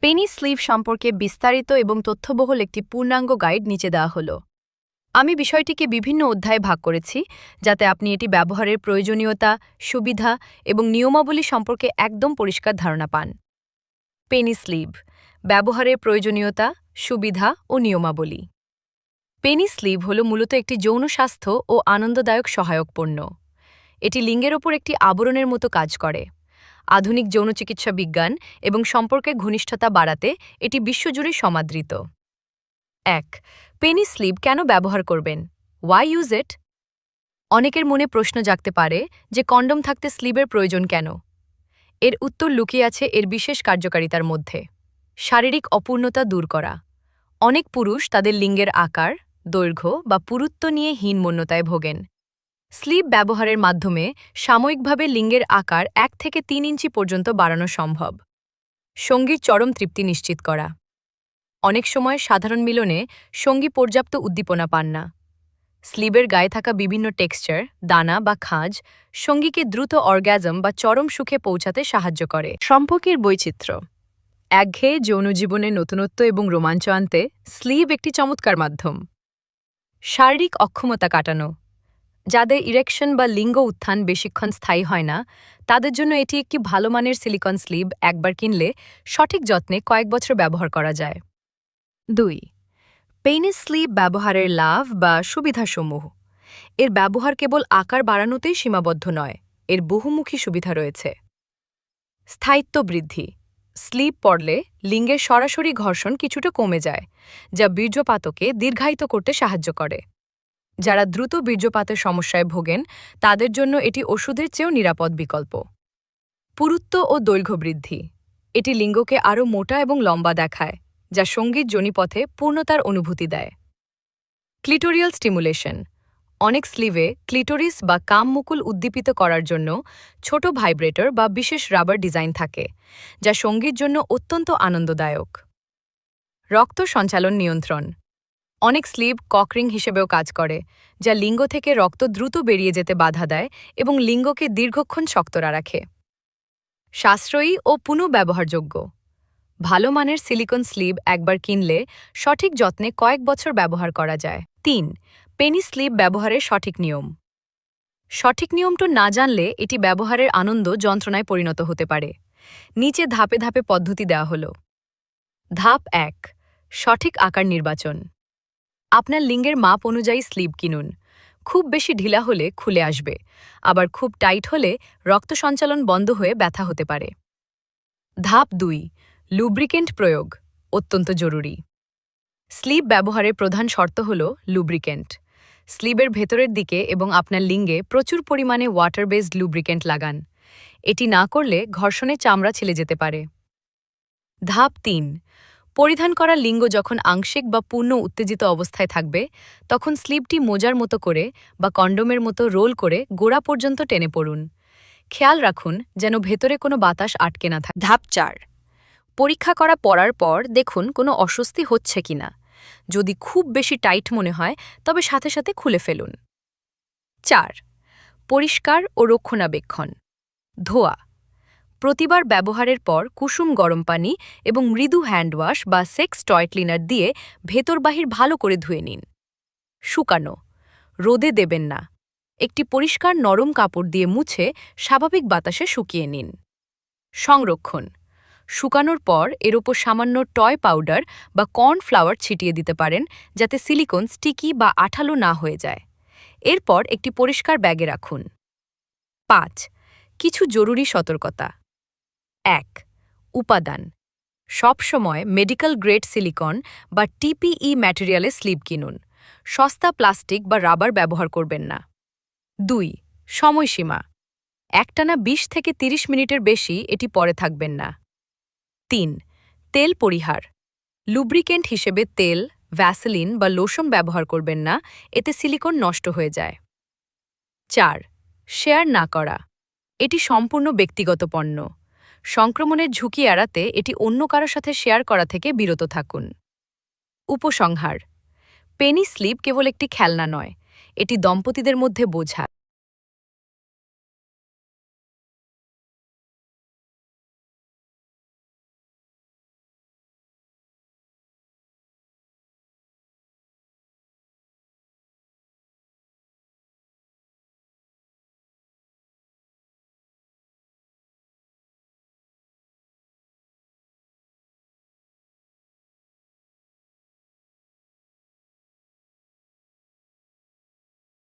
Penney sleeve সম্পর্কে বিস্তারিত এবং তথ্যবহুল একটি পূর্ণাঙ্গ গাইড নিচে দেওয়া হলো। আমি বিষয়টিকে বিভিন্ন অধ্যায়ে ভাগ করেছি যাতে আপনি এটি ব্যবহারের প্রয়োজনীয়তা, সুবিধা এবং নিয়মাবলী সম্পর্কে একদম পরিষ্কার ধারণা পান। পেনি স্লিভ ব্যবহারের প্রয়োজনীয়তা, সুবিধা ও নিয়মাবলী। পেনি স্লিভ হল মূলত একটি যৌন স্বাস্থ্য ও আনন্দদায়ক সহায়ক পণ্য। এটি লিঙ্গের ওপর একটি আবরণের মতো কাজ করে। আধুনিক যৌন চিকিৎসা বিজ্ঞান এবং সম্পর্কের ঘনিষ্ঠতা বাড়াতে এটি বিশ্বজুড়ে সমাদৃত। ১. পেনি স্লিভ কেন ব্যবহার করবেন? Why use it? অনেকের মনে প্রশ্ন জাগতে পারে যে কন্ডোম থাকতে স্লিভের প্রয়োজন কেন। এর উত্তর লুকিয়ে আছে এর বিশেষ কার্যকারিতার মধ্যে। শারীরিক অপূর্ণতা দূর করা। অনেক পুরুষ তাদের লিঙ্গের আকার, দৈর্ঘ্য বা পুরুত্ব নিয়ে হীনমন্যতায় ভোগেন। স্লিভ ব্যবহারের মাধ্যমে সাময়িকভাবে লিঙ্গের আকার ১ থেকে ৩ ইঞ্চি পর্যন্ত বাড়ানো সম্ভব। সঙ্গীর চরম তৃপ্তি নিশ্চিত করা। অনেক সময় সাধারণ মিলনে সঙ্গী পর্যাপ্ত উদ্দীপনা পান না। স্লিভের গায়ে থাকা বিভিন্ন টেক্সচার, দানা বা খাঁজ সঙ্গীকে দ্রুত অর্গ্যাজম বা চরম সুখে পৌঁছাতে সাহায্য করে। সম্পর্কের বৈচিত্র্য। একঘেয়ে যৌন জীবনে নতুনত্ব এবং রোমাঞ্চ আনতে স্লিভ একটি চমৎকার মাধ্যম। শারীরিক অক্ষমতা কাটানো। যাদের ইরেকশন বা লিঙ্গ উত্থান বেশিক্ষণ স্থায়ী হয় না, তাদের জন্য এটি একটি ভালো মানের সিলিকন স্লিভ একবার কিনলে সঠিক যত্নে কয়েক বছর ব্যবহার করা যায়। ২. পেনিস স্লিভ ব্যবহারের লাভ বা সুবিধাসমূহ। এর ব্যবহার কেবল আকার বাড়ানোতেই সীমাবদ্ধ নয়, এর বহুমুখী সুবিধা রয়েছে। স্থায়িত্ব বৃদ্ধি। স্লিভ পরলে লিঙ্গের সরাসরি ঘর্ষণ কিছুটা কমে যায়, যা বীর্যপাতকে দীর্ঘায়িত করতে সাহায্য করে। যারা দ্রুত বীর্যপাতের সমস্যায় ভোগেন তাদের জন্য এটি ওষুধের চেয়েও নিরাপদ বিকল্প। পুরুত্ব ও দৈর্ঘ্য বৃদ্ধি। এটি লিঙ্গকে আরও মোটা এবং লম্বা দেখায়, যা সঙ্গীত যোনিপথে পূর্ণতার অনুভূতি দেয়। ক্লিটোরিয়াল স্টিমুলেশন। অনেক স্লিভে ক্লিটোরিস বা কামমুকুল উদ্দীপিত করার জন্য ছোট ভাইব্রেটর বা বিশেষ রাবার ডিজাইন থাকে, যা সঙ্গীর জন্য অত্যন্ত আনন্দদায়ক। রক্ত সঞ্চালন নিয়ন্ত্রণ। অনেক স্লিভ ককরিং হিসেবেও কাজ করে, যা লিঙ্গ থেকে রক্ত দ্রুত বেরিয়ে যেতে বাধা দেয় এবং লিঙ্গকে দীর্ঘক্ষণ শক্ত রাখে। সাশ্রয়ী ও পুনঃব্যবহারযোগ্য। ভালো মানের সিলিকন স্লিভ একবার কিনলে সঠিক যত্নে কয়েক বছর ব্যবহার করা যায়। ৩. পেনি স্লিভ ব্যবহারের সঠিক নিয়ম। সঠিক নিয়মটা না জানলে এটি ব্যবহারের আনন্দ যন্ত্রণায় পরিণত হতে পারে। নিচে ধাপে ধাপে পদ্ধতি দেওয়া হল। ধাপ ১. সঠিক আকার নির্বাচন। আপনার লিঙ্গের মাপ অনুযায়ী স্লিভ কিনুন। খুব বেশি ঢিলা হলে খুলে আসবে, আবার খুব টাইট হলে রক্ত সঞ্চালন বন্ধ হয়ে ব্যথা হতে পারে। ধাপ ২. লুব্রিকেন্ট প্রয়োগ, অত্যন্ত জরুরি। স্লিভ ব্যবহারের প্রধান শর্ত হল লুব্রিকেন্ট। স্লিভের ভেতরের দিকে এবং আপনার লিঙ্গে প্রচুর পরিমাণে ওয়াটার বেসড লুব্রিকেন্ট লাগান। এটি না করলে ঘর্ষণে চামড়া ছিলে যেতে পারে। ধাপ ৩. পরিধান করা লিঙ্গ যখন আংশিক বা পূর্ণ উত্তেজিত অবস্থায় থাকবে, তখন স্লিভটি মোজার মতো করে বা কন্ডোমের মতো রোল করে গোড়া পর্যন্ত টেনে পড়ুন। খেয়াল রাখুন যেন ভেতরে কোনো বাতাস আটকে না থাকে। ধাপ ৪. পরীক্ষা করা পরার পর দেখুন কোনো অস্বস্তি হচ্ছে কিনা। যদি খুব বেশি টাইট মনে হয় তবে সাথে সাথে খুলে ফেলুন। ৪. পরিষ্কার ও রক্ষণাবেক্ষণ। ধোয়া। প্রতিবার ব্যবহারের পর কুসুম গরম পানি এবং মৃদু হ্যান্ডওয়াশ বা সেক্স টয় ক্লিনার দিয়ে ভেতর বাহির ভালো করে ধুয়ে নিন। শুকানো। রোদে দেবেন না। একটি পরিষ্কার নরম কাপড় দিয়ে মুছে স্বাভাবিক বাতাসে শুকিয়ে নিন। সংরক্ষণ। শুকানোর পর এর ওপর সামান্য টয় পাউডার বা কর্নফ্লাওয়ার ছিটিয়ে দিতে পারেন, যাতে সিলিকন স্টিকি বা আঠালো না হয়ে যায়। এরপর একটি পরিষ্কার ব্যাগে রাখুন। ৫. কিছু জরুরি সতর্কতা। ১. উপাদান। সবসময় মেডিকেল গ্রেড সিলিকন বা টিপিই ম্যাটেরিয়ালে স্লিভ কিনুন। সস্তা প্লাস্টিক বা রাবার ব্যবহার করবেন না। ২. সময়সীমা। একটানা ২০ থেকে ৩০ মিনিটের বেশি এটি পরে থাকবেন না। ৩. তেল পরিহার। লুব্রিকেন্ট হিসেবে তেল, ভ্যাসলিন বা লোশন ব্যবহার করবেন না, এতে সিলিকন নষ্ট হয়ে যায়। ৪. শেয়ার না করা। এটি সম্পূর্ণ ব্যক্তিগত পণ্য। সংক্রমণের ঝুঁকি এড়াতে এটি অন্য কারো সাথে শেয়ার করা থেকে বিরত থাকুন। উপসংহার। পেনি স্লিভ কেবল একটি খেলনা নয়, এটি দম্পতিদের মধ্যে বোঝা।